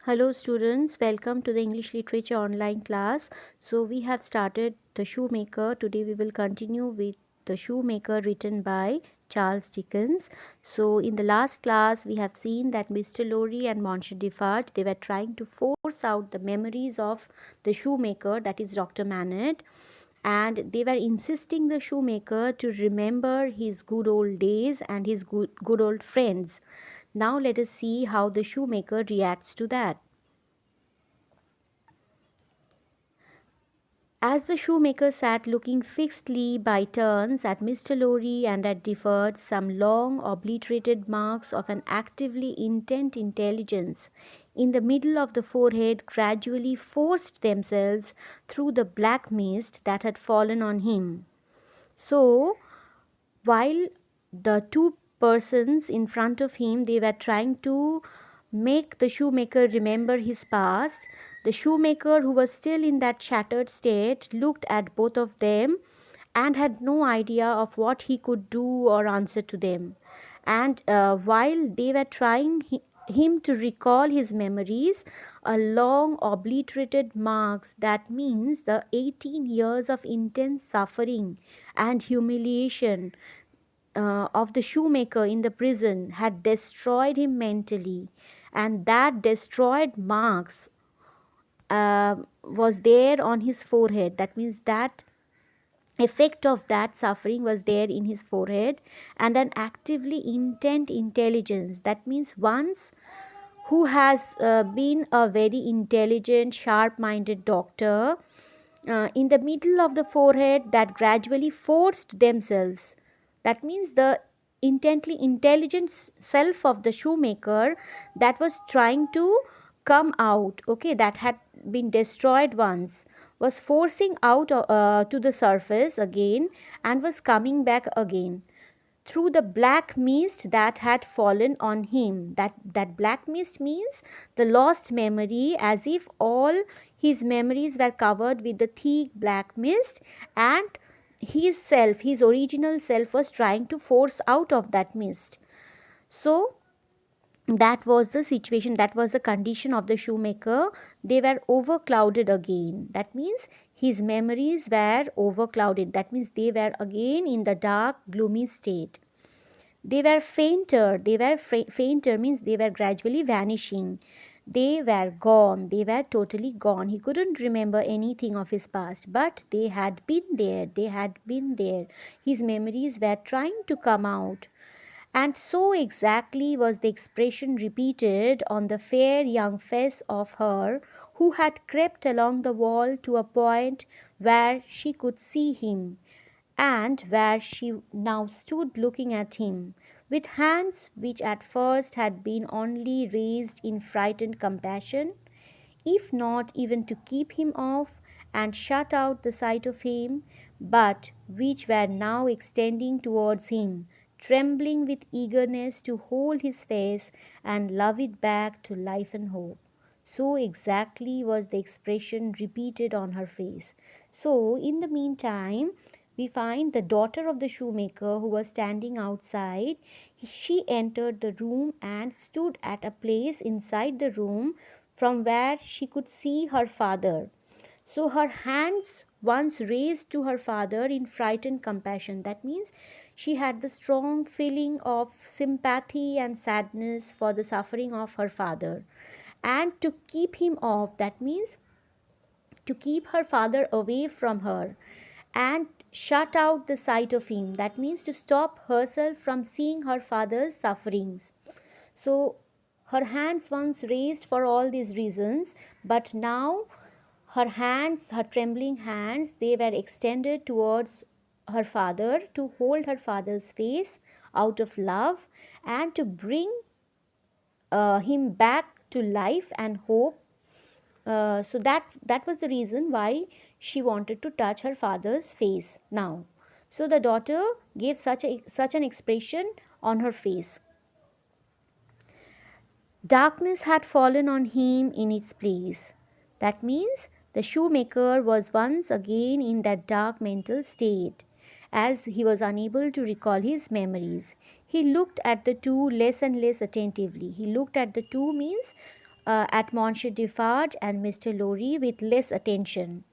Hello students, welcome to the English Literature online class. So we have started The Shoemaker. Today we will continue with The Shoemaker written by Charles Dickens. So in the last class we have seen that Mr. Lorry and Monsieur Defarge, they were trying to force out the memories of the shoemaker, that is Dr. Manette, and they were insisting the shoemaker to remember his good old days and his good old friends. Now let us see how the shoemaker reacts to that. As the shoemaker sat looking fixedly by turns at Mr. Lorry and at Defarge, some long obliterated marks of an actively intent intelligence in the middle of the forehead gradually forced themselves through the black mist that had fallen on him. So, while the two persons in front of him, they were trying to make the shoemaker remember his past, the shoemaker, who was still in that shattered state, looked at both of them and had no idea of what he could do or answer to them. And while they were trying him to recall his memories, a long obliterated marks, that means the 18 years of intense suffering and humiliation of the shoemaker in the prison, had destroyed him mentally, and that destroyed marks was there on his forehead. That means that effect of that suffering was there in his forehead, and an actively intent intelligence, that means once who has been a very intelligent, sharp minded doctor, in the middle of the forehead, that gradually forced themselves. That means the intently intelligent self of the shoemaker that was trying to come out, okay, that had been destroyed once, was forcing out to the surface again and was coming back again through the black mist that had fallen on him. That black mist means the lost memory, as if all his memories were covered with the thick black mist, and his self, his original self, was trying to force out of that mist. So that was the situation, that was the condition of the shoemaker. They were overclouded again. That means his memories were overclouded. That means they were again in the dark, gloomy state. They were fainter. Fainter means they were gradually vanishing. They were gone. They were totally gone. He couldn't remember anything of his past, but they had been there. They had been there. His memories were trying to come out. And so exactly was the expression repeated on the fair young face of her who had crept along the wall to a point where she could see him, and where she now stood looking at him, with hands which at first had been only raised in frightened compassion, if not even to keep him off and shut out the sight of him, but which were now extending towards him, trembling with eagerness to hold his face and love it back to life and hope. So exactly was the expression repeated on her face. So, in the meantime, we find the daughter of the shoemaker who was standing outside. She entered the room and stood at a place inside the room from where she could see her father. So her hands once raised to her father in frightened compassion. That means she had the strong feeling of sympathy and sadness for the suffering of her father. And to keep him off, that means to keep her father away from her and shut out the sight of him. That means to stop herself from seeing her father's sufferings. So her hands once raised for all these reasons, but now her hands, her trembling hands, they were extended towards her father to hold her father's face out of love and to bring him back to life and hope. So that was the reason why she wanted to touch her father's face now. So the daughter gave such an expression on her face. Darkness had fallen on him in its place. That means the shoemaker was once again in that dark mental state, as he was unable to recall his memories. He looked at the two less and less attentively. He looked at the two means at Monsieur Defarge and Mr. Lorry with less attention,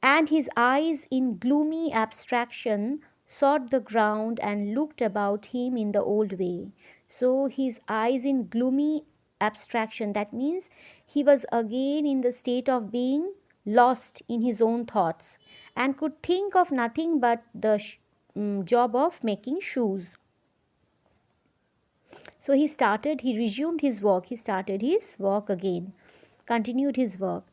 and his eyes in gloomy abstraction sought the ground and looked about him in the old way. So his eyes in gloomy abstraction, that means he was again in the state of being lost in his own thoughts and could think of nothing but the job of making shoes. So he resumed his work, he started his work again, continued his work.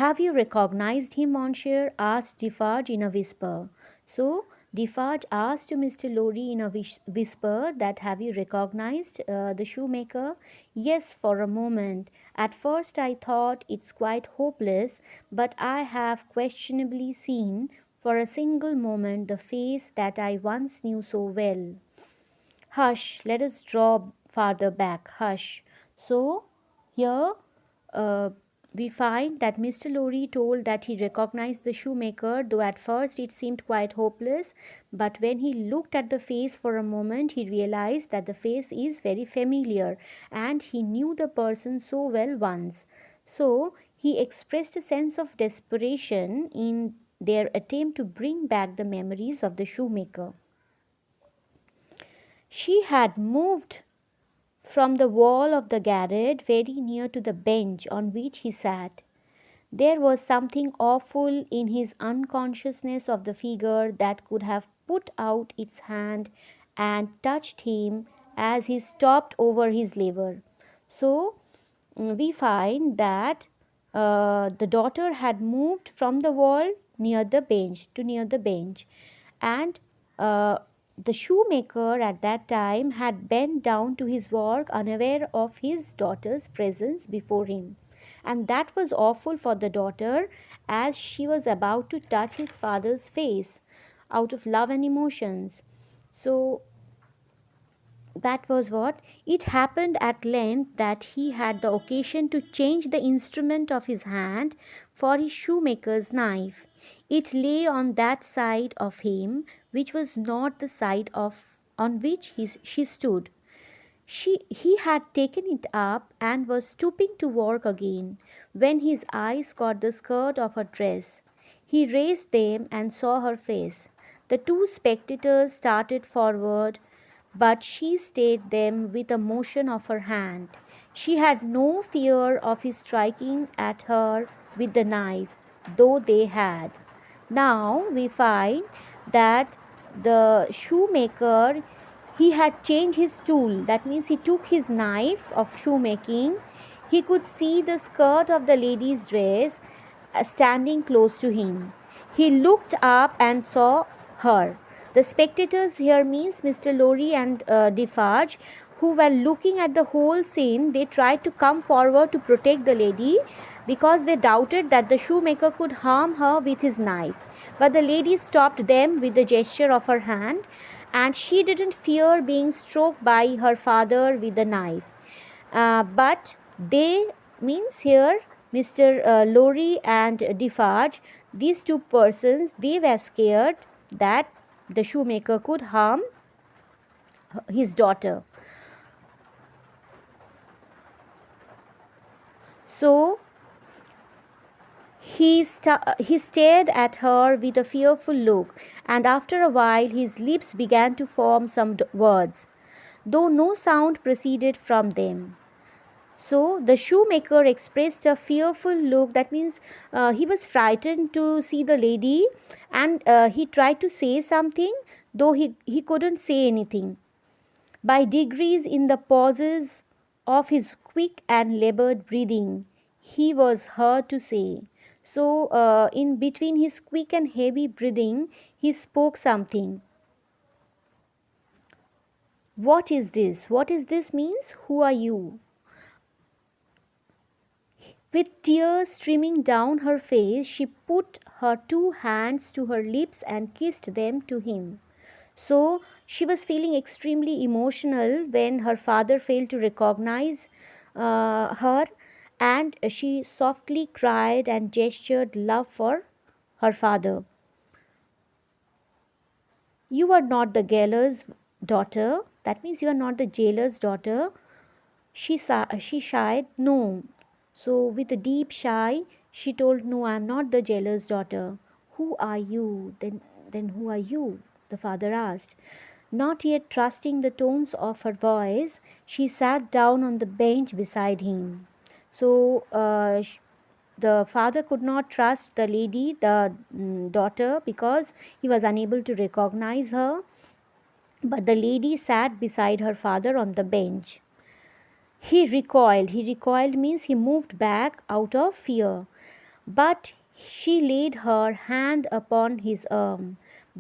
"Have you recognized him, monsieur?" asked Defarge in a whisper. So Defarge asked to Mr. Lorry in a whisper that have you recognized the shoemaker? "Yes, for a moment. At first I thought it's quite hopeless, but I have questionably seen for a single moment the face that I once knew so well." Hush, let us draw farther back. Hush. So here uh, we find that Mr. Lorry told that he recognized the shoemaker, though at first it seemed quite hopeless. But when he looked at the face for a moment, he realized that the face is very familiar and he knew the person so well once. So he expressed a sense of desperation in their attempt to bring back the memories of the shoemaker. She had moved from the wall of the garret very near to the bench on which he sat. There was something awful in his unconsciousness of the figure that could have put out its hand and touched him as he stopped over his lever. So we find that the daughter had moved from the wall near the bench, and uh, the shoemaker at that time had bent down to his work unaware of his daughter's presence before him, and that was awful for the daughter as she was about to touch his father's face out of love and emotions. So that was what it happened at length that he had the occasion to change the instrument of his hand for his shoemaker's knife. It lay on that side of him which was not the side of on which she stood. He had taken it up and was stooping to work again when his eyes caught the skirt of her dress. He raised them and saw her face. The two spectators started forward, but she stayed them with a motion of her hand. She had no fear of his striking at her with the knife, though they had. Now we find that the shoemaker, he had changed his tool. That means he took his knife of shoemaking. He could see the skirt of the lady's dress standing close to him. He looked up and saw her. The spectators here means Mr. Lorry and Defarge, who were looking at the whole scene. They tried to come forward to protect the lady because they doubted that the shoemaker could harm her with his knife. But the lady stopped them with the gesture of her hand, and she didn't fear being stroked by her father with the knife. But they means here Mr. Lorry and Defarge, these two persons, they were scared that the shoemaker could harm his daughter. So he stared at her with a fearful look, and after a while his lips began to form some words, though no sound proceeded from them. So the shoemaker expressed a fearful look. That means he was frightened to see the lady, and he tried to say something, though he couldn't say anything. By degrees, in the pauses of his quick and labored breathing, he was heard to say. So, in between his quick and heavy breathing, he spoke something. "What is this? What is this means? Who are you?" With tears streaming down her face, she put her two hands to her lips and kissed them to him. So she was feeling extremely emotional when her father failed to recognize her, and she softly cried and gestured love for her father. "You are not the jailer's daughter." That means you are not the jailer's daughter. She shied, no. So, with a deep sigh, she told, "No, I am not the jailer's daughter." "Who are you? Then who are you?" the father asked. Not yet trusting the tones of her voice, she sat down on the bench beside him. So, the father could not trust the lady, the daughter, because he was unable to recognize her. But the lady sat beside her father on the bench. He recoiled. He recoiled means he moved back out of fear. But she laid her hand upon his arm.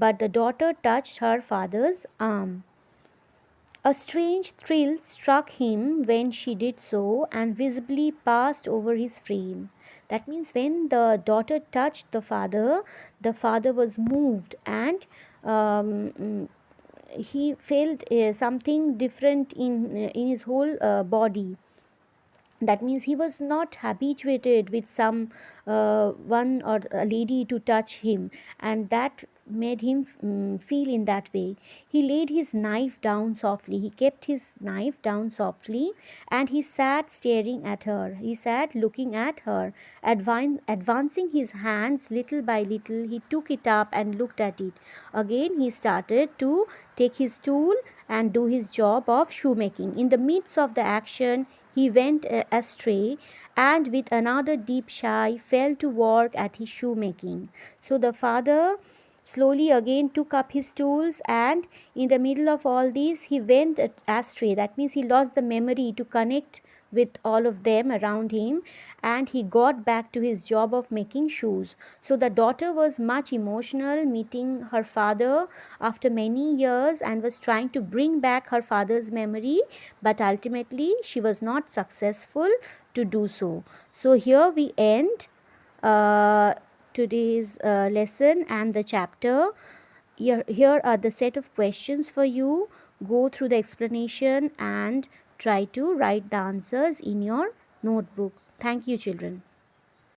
But the daughter touched her father's arm. A strange thrill struck him when she did so and visibly passed over his frame. That means when the daughter touched the father was moved, and um, he felt something different in his whole body. That means he was not habituated with some one or a lady to touch him, and that made him feel in that way. He laid his knife down softly. He kept his knife down softly, and he sat staring at her. He sat looking at her, advancing his hands little by little. He took it up and looked at it. Again he started to take his tool and do his job of shoemaking. In the midst of the action, he went astray, and with another deep sigh fell to work at his shoemaking. So the father slowly again took up his tools, and in the middle of all this he went astray. That means he lost the memory to connect with all of them around him, and he got back to his job of making shoes. So the daughter was much emotional meeting her father after many years, and was trying to bring back her father's memory, but ultimately she was not successful to do so. So here we end uh, today's lesson and the chapter. Here are the set of questions for you. Go through the explanation and try to write the answers in your notebook. Thank you, children.